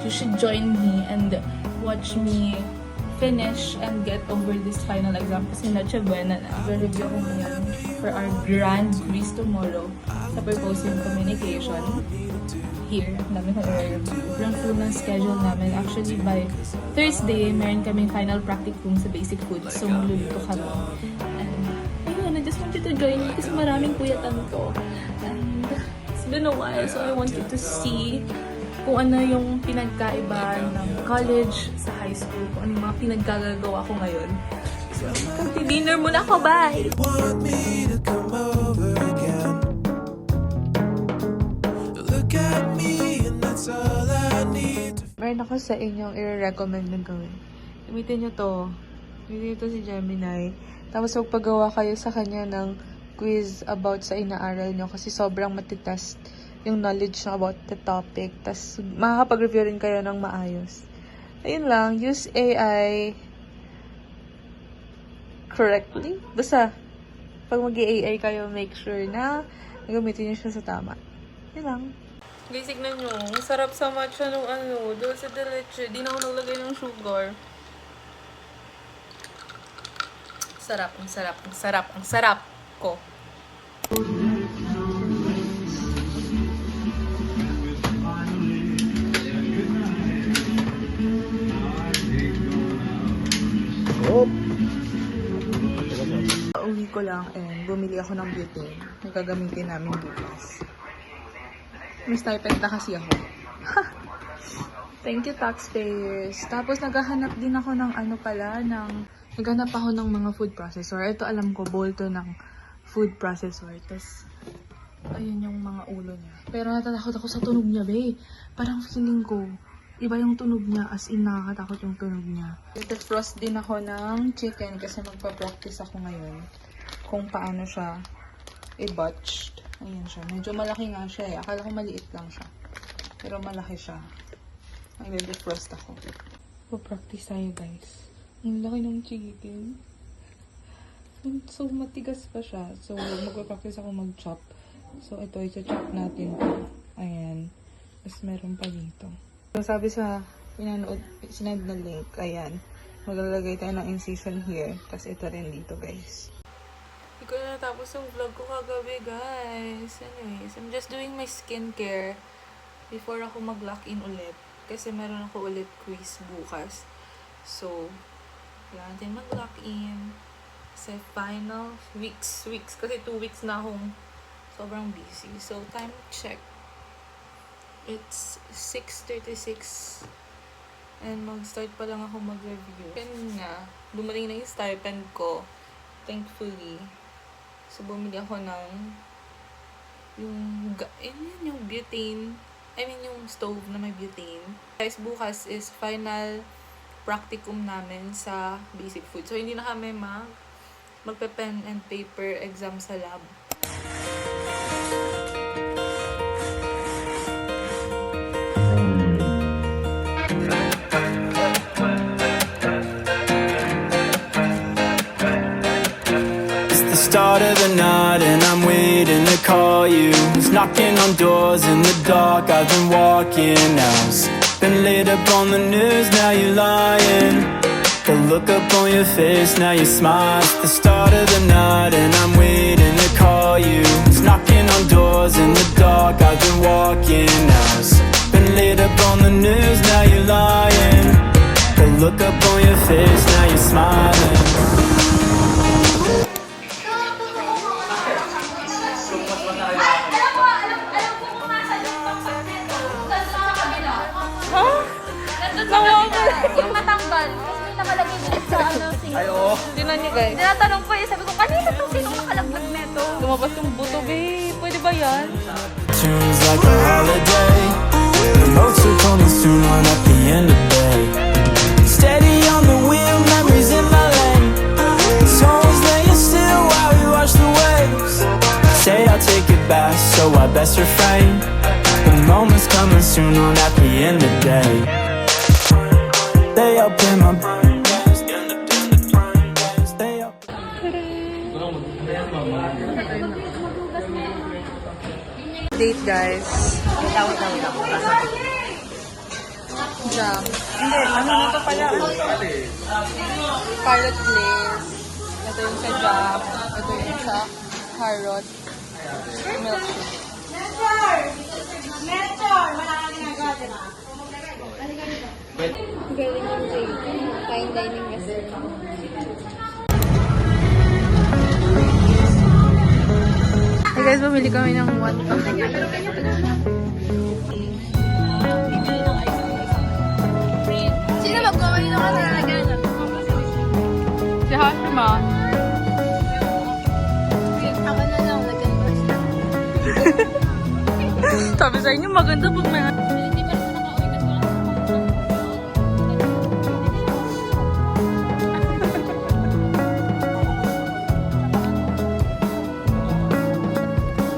you should join me and watch me finish and get over this final exam kasi Noche Buena na. Review ko ngayon for our grand quiz tomorrow sa Purposive Communication. Here, dami kong i-review. Yung full ng schedule namin. Actually, by Thursday, meron kaming final practicum sa basic food. So, magluluto kami. And, ayun, I just want you to join me kasi maraming puyatan ko. And, it's been a while, so I want you to see kung ano yung pinagkaiba ng college sa high school, kung ano yung mga pinagkagagawa ko ngayon. So, dinner muna ako, bye! Want me to come over again? Look at me and that's all I need to... Meron ako sa inyong i-recommend na gawin. Gamitin nyo to. Gamitin nyo to si Gemini. Tapos magpagawa kayo sa kanya ng quiz about sa inaaral nyo kasi sobrang matitest yung knowledge nyo about the topic. Tapos makakapag-review rin kayo ng maayos. Ayun lang. Use AI correctly. Basta, pag mag-AI kayo, make sure na nagamitin nyo siya sa tama. Yun lang. Guys, tignan nyo. Sarap sa matcha nung dulce de leche. Di na ako naglagay ng sugar. Sarap, ang sarap, ang sarap, ang sarap ko. Uwi ko lang and bumili ako ng butane na gagamitin namin bukas. May stipend na kasi ako. Thank you, taxpayers. Tapos naghahanap din ako ng naghanap ako ng mga food processor. Ito alam ko, bowl to ng food processor. Tapos, ayun yung mga ulo niya. Pero natatakot ako sa tunog niya, babe. Parang feeling ko, iba yung tunog niya, as in nakakatakot yung tunog niya. Defrost din ako ng chicken kasi magpa-practice ako ngayon kung paano siya i-botched. Ayan siya. Medyo malaki nga siya eh. Akala ko maliit lang siya. Pero malaki siya. Nagde-defrost ako. Pa-practice tayo guys. Ang laki ng chicken. So matigas pa siya. So magpa-practice ako mag-chop. So ito, i-chop natin to. Ayan. Tapos meron pa dito. So, sabi sa sinad na link, ayan, maglalagay tayo ng incision here. Tapos ito rin dito, guys. Hindi ko na natapos yung vlog ko kagabi, guys. Anyways, I'm just doing my skincare before ako mag-lock in ulit. Kasi meron ako ulit quiz bukas. So, kailangan natin mag-lock in. Kasi final weeks. Kasi 2 weeks na akong sobrang busy. So, time check. It's 6:36 and mag-start pa lang ako mag-review. Kanina, dumating na yung stipend ko, thankfully. So, bumili ako ng yung butane. I mean, yung stove na may butane. Guys, bukas is final practicum namin sa basic food. So, hindi na kami magpe-pen and paper exam sa lab. Start of the night and I'm waiting to call you. It's knocking on doors in the dark. I've been walking hours. Been laid up on the news, now you're lying. The look up on your face, now you smile. It's the start of the night and I'm waiting to call you. It's knocking on doors in the dark. I've been walking hours. Been laid up on the news, now you're lying. The look up on your face, now you're smiling. Yung matanggal. Tapos may nakalagay din sa single. Tingnan niyo guys. Tinatanong ko sabi ko, kanina itong sinong nakalaglag neto? Lumabas yung buto, babe. Pwede ba yan? Tunes like a holiday. The notes are coming soon on at the end of the day. Steady on the wheel, memories in my lane. Souls laying still while we watch the waves. Say I'll take it back, so I best refrain. The moment's coming soon on at the end of the day. Stay up in my brain. Stay up. Date guys. jam. Hindi, ano na to pala? Carrot glaze. Ito yung sa jam. Ito yung sa carrot milkshake. Galing yung fine dining restaurant. Hey guys, bumili kami ng wonton. Sino mag-comment nung ano nalagyan? Si Hashima. Ako na lang, lagyan ko siya. Sabi sa inyo, maganda pag may... Hindi pa rin siya nakauwi kasi wala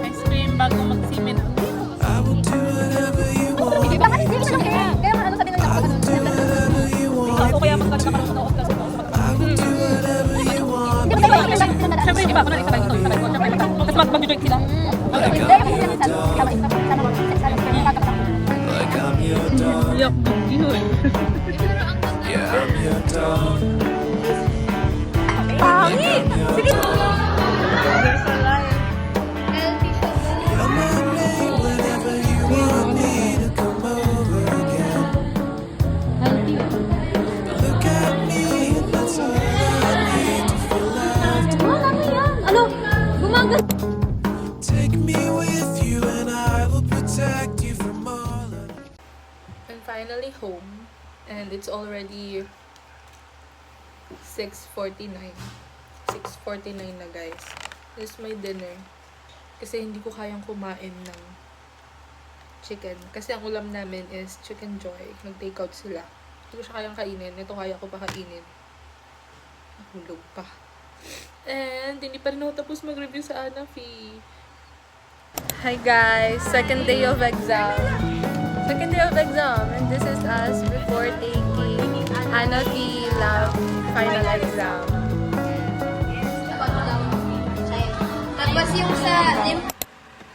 Ice cream bago mag-simen. I will do whatever you want. Hindi ba kasi hindi ko lang kaya. Kaya ano sabi nila ako O kaya magkakaroon sa off kasi Hindi ba tayo lang Siyempre, di ba? Kunwari, sabay ito. Tapos mag-join sila. Like I'm your dog. Yuck, yun. Yeah, I'm your dog. Pangit! Sige! You're my name whenever you want me to come over again. Look at me, and that's all I need to feel like. Ano? Gumagal. Take me with you, and I will protect you from all of. I'm finally home. And it's already 6:49. 6:49 na guys. This is my dinner. Kasi hindi ko kayang kumain ng chicken. Kasi ang ulam namin is Chicken Joy. Nag-take out sila. Hindi ko siya kayang kainin. Ito kaya ko pa kainin. Nahulog pa. And hindi pa rin ako tapos mag-review sa Anafi. Hi guys! Second day of exam. Second day of exam. And this is us before taking Anafi Lab final exam. Tapos yung sa...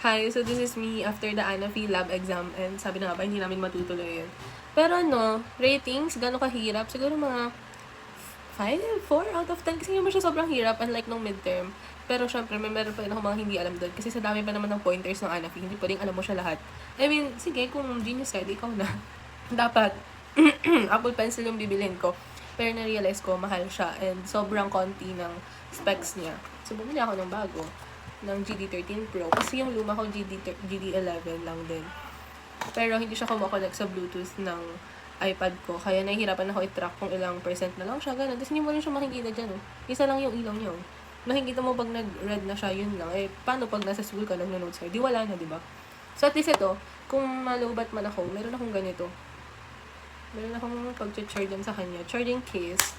Hi, so this is me after the Anafi Lab exam and sabi na nga ba, hindi namin matutuloy yun. Pero no, ratings, gano'ng kahirap? Siguro mga 4 out of 10 kasi naman siya sobrang hirap unlike nung midterm. Pero syempre, meron pa rin ako mga hindi alam doon kasi sa dami pa naman ng pointers ng Anafi, hindi pwedeng alam mo siya lahat. I mean, sige, kung genius ka, di ikaw na. Dapat, Apple Pencil yung bibilhin ko. Pero na-realize ko, mahal siya and sobrang konti ng specs niya. So, bumili ako ng bago, ng GD13 Pro. Kasi yung luma ko, GD11 lang din. Pero hindi siya kumakonect sa Bluetooth ng iPad ko. Kaya nahihirapan ako i-track kung ilang percent na lang siya. Ganun. Tapos hindi mo rin siya makikita dyan. Oh. Isa lang yung ilaw niya. Oh. Makikita mo pag nag-red na siya, yun lang. Eh, paano pag nasa school ka, nag-notes ka? Di wala na, di ba? So, at least ito, kung malubat man ako, meron akong ganito. Meron akong pag-charge dyan sa kanya. Charging case.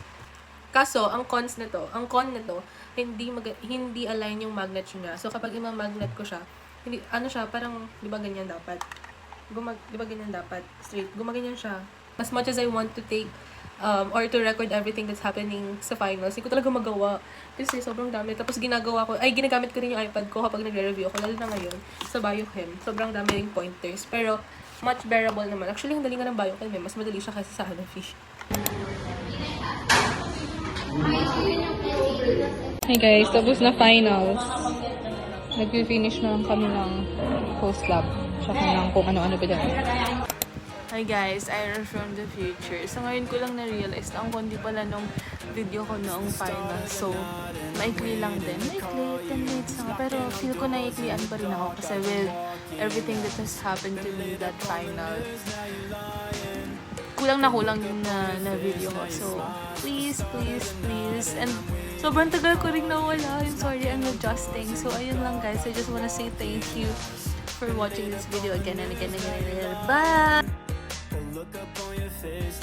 Kaso, ang con na to, hindi align yung magnet niya. So, kapag ima-magnet ko siya, hindi, ano siya, parang, di ba ganyan dapat? Di ba ganyan dapat? Straight. Gumaganyan siya. As much as I want to take, or to record everything that's happening sa finals, hindi ko talaga magawa. Kasi sobrang dami. Tapos ginagamit ko rin yung iPad ko kapag nagre-review ako, lalo na ngayon, sa Biochem. Sobrang dami ring pointers. Pero, much bearable naman. Actually, ang dali nga ng Biochem, mas madali siya kasi sa Anafi. Hey guys, tapos na finals. Nag-finish na lang kami ng post-lab. Tsaka ng kung ano-ano ba dyan. Hi guys, Ira from the future. So ngayon ko lang na-realize na ang kondi pala nung video ko noong final. So, maikli lang din. Maikli, 10 minutes lang. Pero feel ko naiklian pa rin ako kasi with everything that has happened to me that final, kulang yung na video ko. So, please. And sobrang tagal ko rin nawala. I'm sorry, I'm adjusting. So, ayun lang guys. I just wanna say thank you for watching this video again and again. Bye! The look up on your face